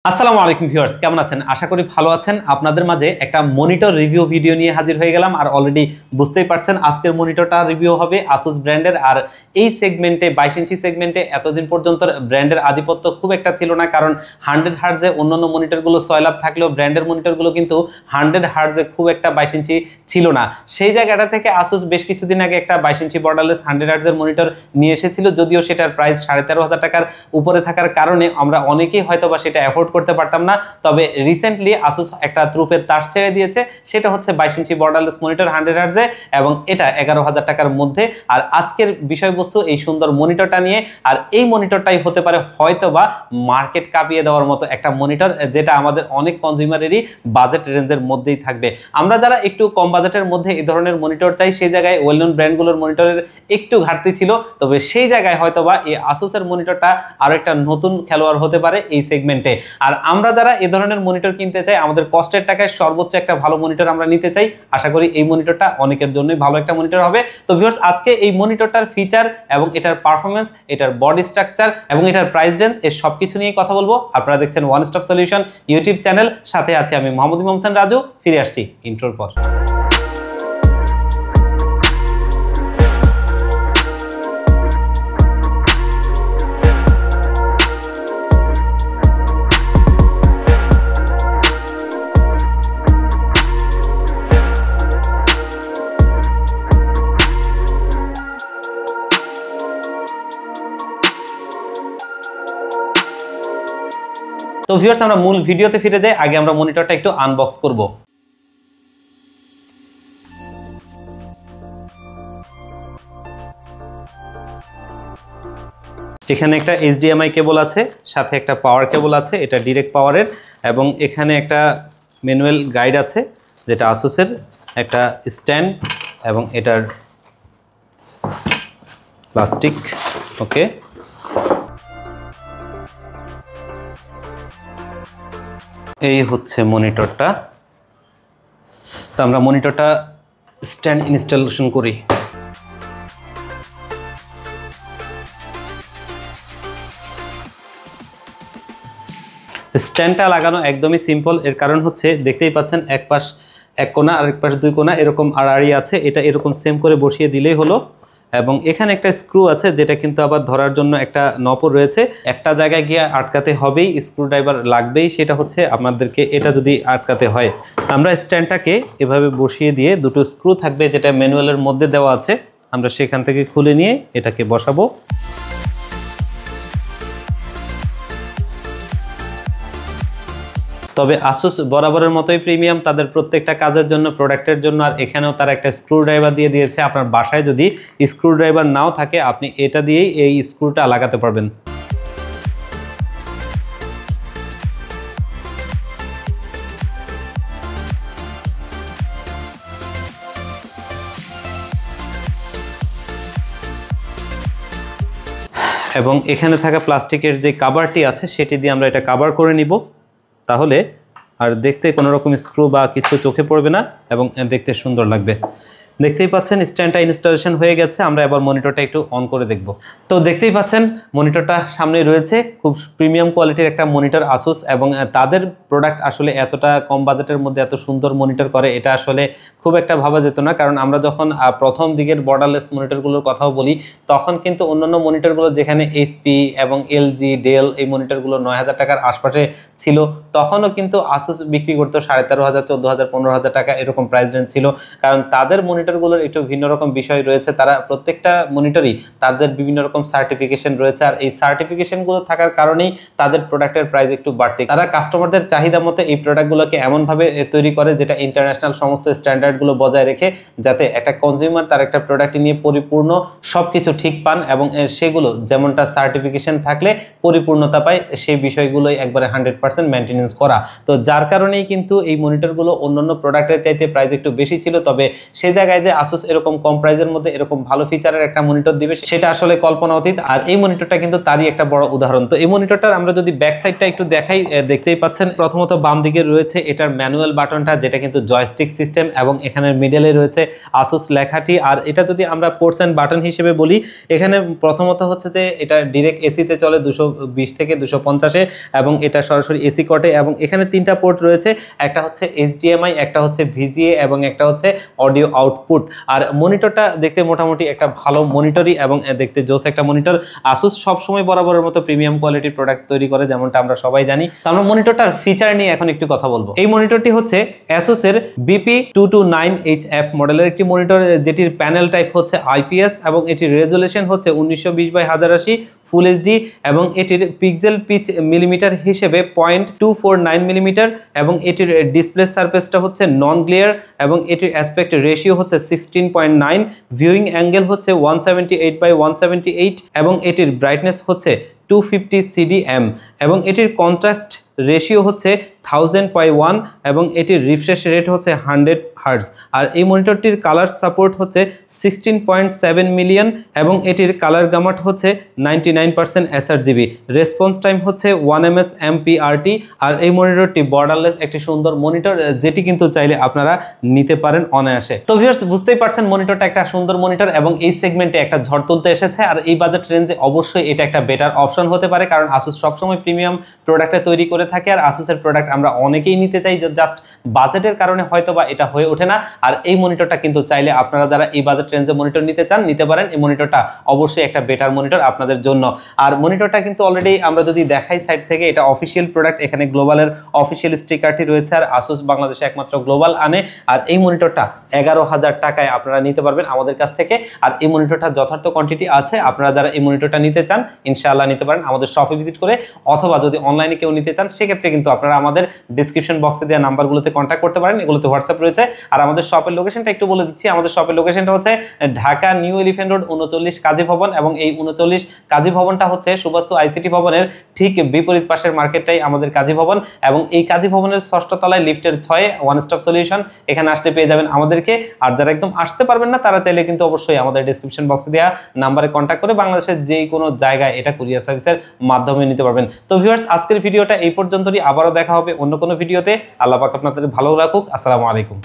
আসসালামু আলাইকুম ভিউয়ার্স, কেমন আছেন? আশা করি ভালো আছেন। আপনাদের মাঝে একটা মনিটর রিভিউ ভিডিও নিয়ে হাজির হয়ে গেলাম। আর অলরেডি বুঝতেই পারছেন আজকের মনিটরটা রিভিউ হবে আসুস ব্র্যান্ডের। আর এই সেগমেন্টে 22 ইঞ্চি সেগমেন্টে এতদিন পর্যন্ত ব্র্যান্ডের আধিপত্য খুব একটা ছিল না, কারণ 100 হার্টজে অন্যান্য মনিটরগুলো সয়লাভ থাকলেও ব্র্যান্ডের মনিটরগুলো কিন্তু 100 হার্টজে খুব একটা 22 ইঞ্চি ছিল না। সেই জায়গাটা থেকে আসুস বেশ কিছুদিন আগে একটা 22 ইঞ্চি বর্ডারলেস 100 হার্টজের মনিটর নিয়ে এসেছিল, যদিও সেটার প্রাইস 13,500 টাকার উপরে থাকার কারণে আমরা অনেকেই হয়তো বা সেটা অ্যাফোর্ড করতে পারতাম না। তবে রিসেন্টলি আসুস একটা ত্রুপের তাস ছেড়ে দিয়েছে, সেটা হচ্ছে 22 ইঞ্চি বর্ডারলেস মনিটর 100 হার্টজে, এবং এটা 11,000 টাকার মধ্যে। আর আজকের বিষয়বস্তু এই সুন্দর মনিটরটা নিয়ে। আর এই মনিটরটাই হতে পারে হয়তো বা মার্কেট কাঁপিয়ে দেওয়ার মতো একটা মনিটর, যেটা আমাদের অনেক কনজিউমারেরই বাজেট রেঞ্জের মধ্যেই থাকবে। আমরা যারা একটু কম বাজেটের মধ্যে এই ধরনের মনিটর চাই, সেই জায়গায় ওয়েল নোন ব্র্যান্ডগুলোর মনিটরের একটু ঘাটতি ছিল। তবে সেই জায়গায় হয়তো বা এই আসুসের মনিটরটা আরো একটা নতুন খেলোয়াড় হতে পারে এই সেগমেন্টে। আর আমরা যারা এই ধরনের মনিটর কিনতে চাই, আমাদের কষ্টের টাকায় সর্বোচ্চ একটা ভালো মনিটর আমরা নিতে চাই, আশা করি এই মনিটরটা অনেকের জন্যই ভালো একটা মনিটর হবে। তো ভিউয়ার্স, আজকে এই মনিটরটার ফিচার এবং এটার পারফরমেন্স, এটার বডি স্ট্রাকচার এবং এটার প্রাইস রেঞ্জ, এর সবকিছু নিয়ে কথা বলবো। আপনারা দেখছেন one stop solution YouTube channel, সাথে আছি আমি মোহাম্মদ ইমাম হোসেন রাজু। ফিরে আসছি ইন্ট্রোর পর। তো ভিউয়ার্স, আমরা মূল ভিডিওতে ফিরে যাই। আগে আমরা মনিটরটা একটু আনবক্স করব। এখানে একটা HDMI কেবল আছে, সাথে একটা পাওয়ার কেবল আছে, এটা ডাইরেক্ট পাওয়ারের, এবং এখানে একটা ম্যানুয়াল গাইড আছে, যেটা আসুসের একটা স্ট্যান্ড, এবং এটার প্লাস্টিক। ওকে, এই হচ্ছে মনিটরটা। তো আমরা মনিটরটা স্ট্যান্ড ইনস্টলেশন করি। স্ট্যান্ডটা লাগানো একদমই সিম্পল। এর কারণ হচ্ছে দেখতেই পাচ্ছেন এক পাশ এক কোণা আর এক পাশ দুই কোণা এরকম আড়াআড়ি আছে, এটা এরকম সেম করে বসিয়ে দিলেই হলো। এবং এখানে একটা স্ক্রু আছে, যেটা কিন্তু আবার ধরার জন্য একটা নপর রয়েছে। একটা জায়গায় গিয়ে আটকাতে হবেই, স্ক্রু ড্রাইভার লাগবেই, সেটা হচ্ছে আমাদেরকে এটা যদি আটকাতে হয়, আমরা স্ট্যান্ডটাকে এভাবে বসিয়ে দিয়ে দুটো স্ক্রু থাকবে, যেটা ম্যানুয়ালের মধ্যে দেওয়া আছে, আমরা সেখান থেকে খুলে নিয়ে এটাকে বসাবো। তবে আসুস বরাবরের মতোই প্রিমিয়াম, তাদের প্রত্যেকটা কাজের জন্য, প্রোডাক্টের জন্য। আর এখানেও তারা একটা স্ক্রু ড্রাইভার দিয়ে দিয়েছে। আপনার বাসায় যদি স্ক্রু ড্রাইভার নাও থাকে, আপনি এটা দিয়েই এই স্ক্রুটা লাগাতে পারবেন। এবং এখানে থাকা প্লাস্টিকের যে কাভারটি আছে, সেটি দিয়ে আমরা এটা কাভার করে নিব, তাহলে আর দেখতে কোনো রকম স্ক্রু বা কিছু চোখে পড়বে না এবং দেখতে সুন্দর লাগবে। দেখতেই পাচ্ছেন স্ট্যান্ডটা ইনস্টলেশন হয়ে গেছে। আমরা এবার মনিটরটা একটু অন করে দেখব। তো দেখতেই পাচ্ছেন মনিটরটা সামনে রয়েছে। খুব প্রিমিয়াম কোয়ালিটির একটা মনিটর আসুস, এবং তাদের প্রোডাক্ট আসলে এতটা কম বাজেটের মধ্যে এত সুন্দর মনিটর করে, এটা আসলে খুব একটা ভাবা যেত না। কারণ আমরা যখন প্রথম দিকের বর্ডারলেস মনিটরগুলোর কথাও বলি, তখন কিন্তু অন্যান্য মনিটরগুলো, যেখানে এইচপি এবং এলজি, ডেল, এই মনিটরগুলো 9,000 টাকার আশপাশে ছিল, তখনও কিন্তু আসুস বিক্রি করতো 13,500, 14,000, 15,000 টাকা এরকম প্রাইস রেঞ্জ ছিল। কারণ তাদের মনিটরগুলোর একটু ভিন্ন রকম বিষয় রয়েছে। তারা প্রত্যেকটা মনিটরই তাদের বিভিন্ন রকম সার্টিফিকেশন রয়েছে, আর এই সার্টিফিকেশনগুলো থাকার কারণেই তাদের প্রোডাক্টের প্রাইস একটু বাড়তি। তারা কাস্টমারদের চাহিদা মতো এই প্রোডাক্টগুলোকে এমনভাবে তৈরি করে, যেটা ইন্টারন্যাশনাল সমস্ত স্ট্যান্ডার্ডগুলো বজায় রেখে, যাতে একটা কনজিউমার তার একটা প্রোডাক্ট নিয়ে পরিপূর্ণ সবকিছু ঠিক পান, এবং সেগুলো যেমনটা সার্টিফিকেশন থাকলে পরিপূর্ণতা পায়, সেই বিষয়গুলোই একবারে 100% মেনটেনেন্স করা। তো যার কারণেই কিন্তু এই মনিটরগুলো অন্যান্য প্রোডাক্টের চাইতে প্রাইস একটু বেশি ছিল। তবে সে জায়গায় টাকায় যে আসুস এরকম কম প্রাইসের মধ্যে এরকম ভালো ফিচারের একটা মনিটর দিবে সেটা আসলে কল্পনা অতীত। আর এই মনিটরটা কিন্তু তারই একটা বড় উদাহরণ। তো এই মনিটরটার আমরা যদি ব্যাক সাইডটা একটু দেখাই, দেখতেই পাচ্ছেন প্রথমত বাম দিকে রয়েছে এটার ম্যানুয়াল বাটনটা, যেটা কিন্তু জয়স্টিক সিস্টেম, এবং এখানে মিডলে রয়েছে আসুস লেখাটি। আর এটা যদি আমরা পোর্টস এন্ড বাটন হিসেবে বলি, এখানে প্রথমত হচ্ছে যে এটা ডিরেক্ট এসিতে চলে 220 থেকে 250-এ, এবং এটা সরাসরি এসি কটে, এবং এখানে তিনটা পোর্ট রয়েছে, একটা হচ্ছে HDMI, একটা হচ্ছে VGA, এবং একটা হচ্ছে অডিও আউটপুট। আর মনিটরটা দেখতে মোটামুটি একটা ভালো মনিটরই, এবং দেখতে জোস একটা মনিটর। আসুস সবসময় বরাবরের মতো প্রিমিয়াম কোয়ালিটির প্রোডাক্ট তৈরি করে, যেমনটা আমরা সবাই জানি। তো আমরা মনিটরটার ফিচার নিয়ে এখন একটু কথা বলবো। এই মনিটরটি হচ্ছে অ্যাসুসের BP229HF মডেলের একটি মনিটর, যেটির প্যানেল টাইপ হচ্ছে IPS, এবং এটির রেজুলেশন হচ্ছে 1920x1080 ফুল এইচডি, এবং এটির পিক্সেল পিচ মিলিমিটার হিসেবে 0.249 মিলিমিটার, এবং এটির ডিসপ্লে সারফেসটা হচ্ছে নন গ্লেয়ার, এবং এটির অ্যাসপেক্ট রেশিও হচ্ছে 16.9, ভিউইং অ্যাঙ্গেল হচ্ছে 178x178, এবং এটির ব্রাইটনেস হচ্ছে 250 CDM, এবং এটির কন্ট্রাস্ট রেশিও হচ্ছে 1000:1, এবং এটির রিফ্রেশ রেট হচ্ছে 100 হার্টজ। আর এই মনিটরটির কালার সাপোর্ট হচ্ছে 16.7 মিলিয়ন, এবং এটির কালার গামাট হচ্ছে 99% sRGB, রেসপন্স টাইম হচ্ছে 1 ms MPRT। আর এই মনিটরটি বর্ডারলেস একটি সুন্দর মনিটর, যেটি কিন্তু চাইলে আপনারা নিতে পারেন অনায়াসে। তো ভিউয়ার্স, বুঝতেই পারছেন মনিটরটা একটা সুন্দর মনিটর, এবং এই সেগমেন্টে একটা ঝড় তুলতে এসেছে। আর এই বাজেট রেঞ্জে অবশ্যই এটা একটা বেটার অপশন হতে পারে, কারণ আসুস সবসময় প্রিমিয়াম প্রোডাক্টে তৈরি করে থাকে, আর আসুসের প্রোডাক্ট আমরা অনেকেই নিতে চাই, জাস্ট বাজেটের কারণে হয়তোবা এটা হয়ে ওঠে না। আর এই মনিটরটা কিন্তু চাইলে আপনারা যারা এই বাজেট রেঞ্জে মনিটর নিতে চান নিতে পারেন। এই মনিটরটা অবশ্যই একটা বেটার মনিটর আপনাদের জন্য। আর মনিটরটা কিন্তু অলরেডি আমরা যদি দেখাই সাইড থেকে, এটা অফিসিয়াল প্রোডাক্ট, এখানে গ্লোবালের অফিসিয়াল স্টিকারটি রয়েছে, আর আসুস বাংলাদেশে একমাত্র গ্লোবাল আনে। আর এই মনিটরটা 11,000 টাকায় আপনারা নিতে পারবেন আমাদের কাছ থেকে। আর এই মনিটরটা যথার্থ কোয়ান্টিটি আছে, আপনারা যারা এই মনিটরটা নিতে চান ইনশাআল্লাহ নিতে পারেন আমাদের শপে ভিজিট করে, অথবা যদি অনলাইনে কেউ নিতে চান সেক্ষেত্রে কিন্তু আপনারা আমাদের ডিসক্রিপশন বক্সে দেওয়া নাম্বারগুলোতে কন্ট্যাক্ট করতে পারেন, এগুলোতে হোয়াটসঅ্যাপ রয়েছে। আর আমাদের শপের লোকেশনটা একটু বলে দিচ্ছি। আমাদের শপের লোকেশনটা হচ্ছে ঢাকা নিউ এলিফ্যান্ট রোড 39 কাজী ভবন, এবং এই 39 কাজী ভবনটা হচ্ছে সুবাস্তু আইসিটি ভবনের ঠিক বিপরীত পাশের মার্কেটটাই আমাদের কাজী ভবন, এবং এই কাজী ভবনের 6ষ্ঠ তলায় লিফটের 6-এ ওয়ান স্টপ সলিউশন, এখানে আসলে পেয়ে যাবেন আমাদেরকে। আর যারা একদম আসতে পারবেন না তারা চাইলে কিন্তু অবশ্যই আমাদের ডেসক্রিপশন বক্সে দেওয়া নাম্বারে কন্ট্যাক্ট করে বাংলাদেশের যে কোনো জায়গায় এটা কুরিয়ার সার্ভিসের মাধ্যমে নিতে পারবেন। তো ভিউয়ার্স, আজকের ভিডিওটা এই পর্যন্তই, আবারও দেখা হবে অন্য কোনো ভিডিওতে। আল্লাহ পাক আপনাদের ভালো রাখুক। আসসালামু আলাইকুম।